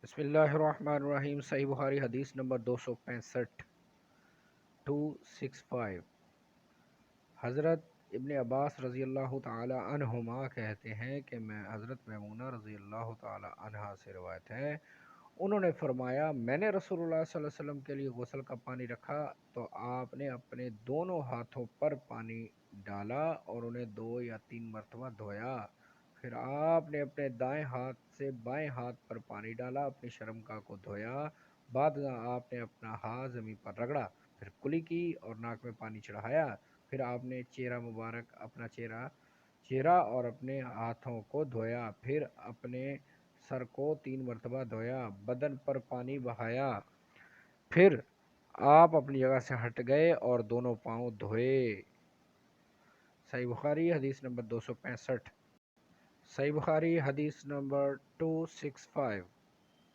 بسم اللہ الرحمن الرحیم۔ صحیح بخاری حدیث نمبر 265 265۔ حضرت ابن عباس رضی اللہ تعالی عنہما کہتے ہیں کہ میں حضرت میمونہ رضی اللہ تعالی عنہا سے روایت ہے، انہوں نے فرمایا میں نے رسول اللہ صلی اللہ علیہ وسلم کے لیے غسل کا پانی رکھا تو آپ نے اپنے دونوں ہاتھوں پر پانی ڈالا اور انہیں 2 یا 3 مرتبہ دھویا، پھر آپ نے اپنے دائیں ہاتھ سے بائیں ہاتھ پر پانی ڈالا، اپنی شرمگاہ کو دھویا، بعد میں آپ نے اپنا ہاتھ زمین پر رگڑا، پھر کلی کی اور ناک میں پانی چڑھایا، پھر آپ نے چہرہ مبارک اپنا چہرہ اور اپنے ہاتھوں کو دھویا، پھر اپنے سر کو 3 مرتبہ دھویا، بدن پر پانی بہایا، پھر آپ اپنی جگہ سے ہٹ گئے اور دونوں پاؤں دھوئے۔ صحیح بخاری حدیث نمبر 265۔ صحیح بخاری حدیث نمبر 265۔